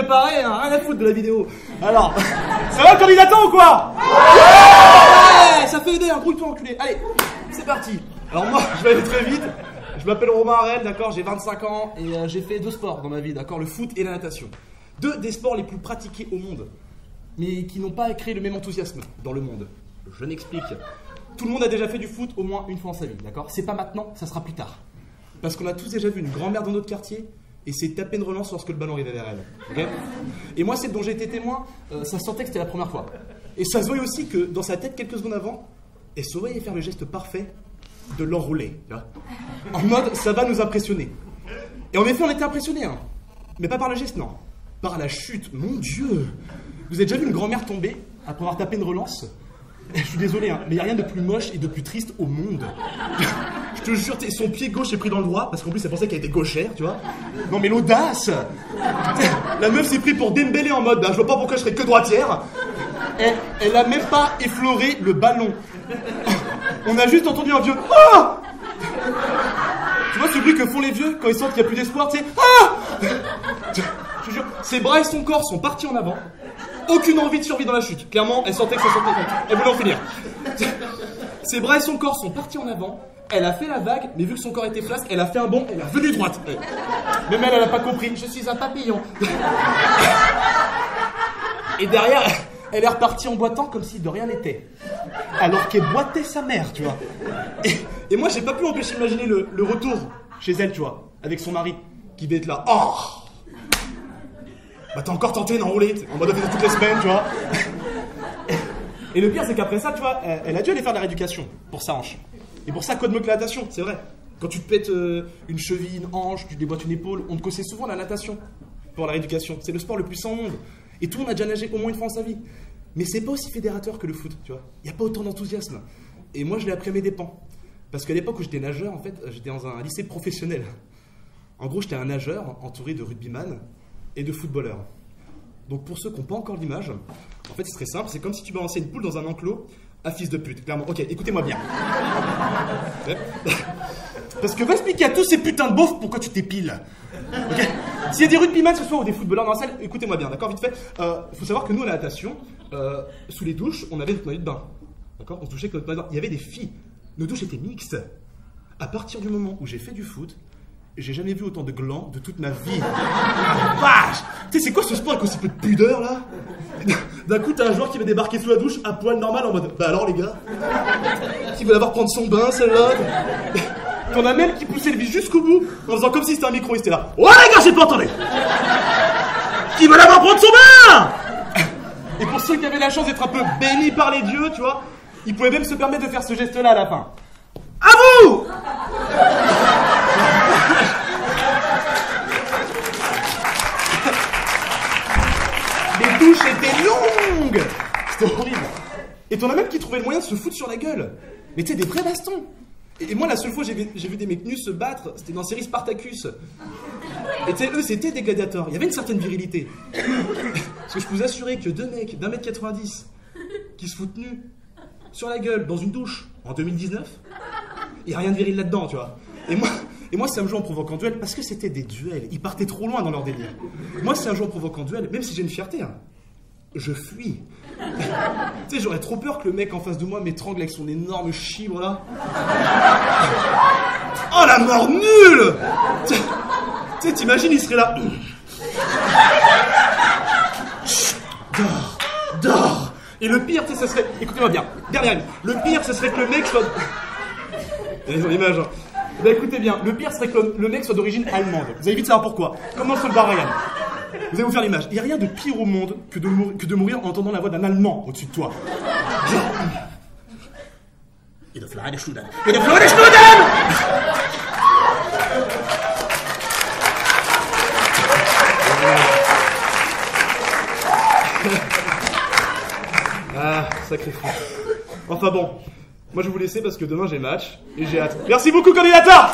préparé, hein, rien à foutre de la vidéo. Alors, ça va le candidatant ou quoi? Ouais, ça fait aider, hein, brouille-toi enculé. Allez, c'est parti. Alors moi, je vais aller très vite. Je m'appelle Romain Arel, d'accord, j'ai 25 ans et j'ai fait 2 sports dans ma vie, d'accord, le foot et la natation. 2 des sports les plus pratiqués au monde, mais qui n'ont pas créé le même enthousiasme dans le monde. Je m'explique. Tout le monde a déjà fait du foot au moins une fois en sa vie, d'accord? C'est pas maintenant, ça sera plus tard. Parce qu'on a tous déjà vu une grand-mère dans notre quartier et c'est taper une relance lorsque le ballon arrivait vers elle. Okay, et moi, celle dont j'ai été témoin, ça sentait que c'était la première fois. Et ça se voyait aussi que dans sa tête, quelques secondes avant, elle se voyait faire le geste parfait de l'enrouler. En mode, ça va nous impressionner. Et en effet, on était impressionnés, hein. Mais pas par le geste, non. Par la chute, mon Dieu. Vous avez déjà vu une grand-mère tomber après avoir tapé une relance? Je suis désolé, hein, mais il n'y a rien de plus moche et de plus triste au monde. Je te jure, son pied gauche est pris dans le droit, parce qu'en plus, elle pensait qu'elle était gauchère, tu vois. Non, mais l'audace. La meuf s'est pris pour Dembélé en mode, bah, je vois pas pourquoi je serais que droitière. Elle a même pas effleuré le ballon. On a juste entendu un vieux « Ah !» Tu vois ce bruit que font les vieux quand ils sentent qu'il n'y a plus d'espoir, tu sais « Ah !» Je te jure, ses bras et son corps sont partis en avant. Aucune envie de survie dans la chute. Clairement, elle sentait que ça sentait compte. Elle voulait en finir. Ses bras et son corps sont partis en avant. Elle a fait la vague, mais vu que son corps était flasque, elle a fait un bond, elle est revenue droite. Même elle n'a pas compris. Je suis un papillon. Et derrière, elle est repartie en boitant comme si de rien n'était. Alors qu'elle boitait sa mère, tu vois. Et moi, j'ai pas pu empêcher d'imaginer le retour chez elle, tu vois, avec son mari, qui devait être là. Oh! Bah t'as encore tenté d'enrouler, en mode toutes les semaines, tu vois. Et le pire, c'est qu'après ça, tu vois, elle a dû aller faire de la rééducation pour sa hanche. Et pour ça, code mieux que la natation, c'est vrai. Quand tu te pètes une cheville, une hanche, tu déboîtes une épaule, on te conseille souvent la natation pour la rééducation. C'est le sport le plus sain au monde. Et tout le monde a déjà nagé au moins une fois en sa vie. Mais c'est pas aussi fédérateur que le foot, tu vois. Il n'y a pas autant d'enthousiasme. Et moi, je l'ai appris à mes dépens. Parce qu'à l'époque où j'étais nageur, en fait, j'étais dans un lycée professionnel. En gros, j'étais un nageur entouré de rugbyman et de footballeurs. Donc pour ceux qui n'ont pas encore l'image, en fait, c'est très simple. C'est comme si tu balançais une poule dans un enclos à fils de pute, clairement. Ok, écoutez-moi bien. Parce que va expliquer à tous ces putains de beaufs pourquoi tu t'épiles. Okay. S'il y a des rugbyman ce soir ou des footballeurs dans la salle, écoutez-moi bien, d'accord, vite fait. Faut savoir que nous, à la natation, sous les douches, on avait notre maillot de bain. D'accord, on se touchait avec notre maillot de bain. Il y avait des filles. Nos douches étaient mixtes. À partir du moment où j'ai fait du foot, j'ai jamais vu autant de glands de toute ma vie. Vache! Tu sais, c'est quoi ce sport avec aussi peu de pudeur, là? D'un coup, t'as un joueur qui va débarquer sous la douche à poil normal en mode, bah alors, les gars? Qui veut l'avoir prendre son bain, celle-là? T'en as même qui poussait le vis jusqu'au bout, en faisant comme si c'était un micro, il était là. Ouais, les gars, j'ai pas entendu! Qui veut l'avoir prendre son bain? Et pour ceux qui avaient la chance d'être un peu bénis par les dieux, tu vois, ils pouvaient même se permettre de faire ce geste-là à la fin. À vous! Les douches étaient longues! C'était horrible. Et t'en as même qui trouvaient le moyen de se foutre sur la gueule. Mais tu sais, des vrais bastons. Et moi, la seule fois j'ai vu des mecs nus se battre, c'était dans la série Spartacus. Et tu sais, eux, c'était des gladiateurs. Il y avait une certaine virilité. Parce que je peux vous assurer que 2 mecs d'1m90 qui se foutent nus sur la gueule dans une douche en 2019, il n'y a rien de viril là-dedans, tu vois. Et moi, c'est un jeu en provoquant duel parce que c'était des duels. Ils partaient trop loin dans leur délire. Moi, c'est un jeu en provoquant duel, même si j'ai une fierté, hein, je fuis. Tu sais, j'aurais trop peur que le mec en face de moi m'étrangle avec son énorme chibre là. Oh la mort nulle! Tu sais, t'imagines, il serait là. Dors, dors. Et le pire, tu sais, ce serait. Écoutez-moi bien, derrière lui. Le pire, ce serait que le mec soit. Ils ont l'image, hein. Bah écoutez bien, le pire serait que le mec soit d'origine allemande. Vous allez vite savoir pourquoi. Comme dans le soldat Ryan. Vous allez vous faire l'image. Il n'y a rien de pire au monde que de mourir en entendant la voix d'un Allemand au-dessus de toi. Il a fleur des Schluden. Il a fleur des Schluden. Ah, sacré fou. Enfin bon, moi je vais vous laisser parce que demain j'ai match et j'ai hâte. Merci beaucoup, candidateur.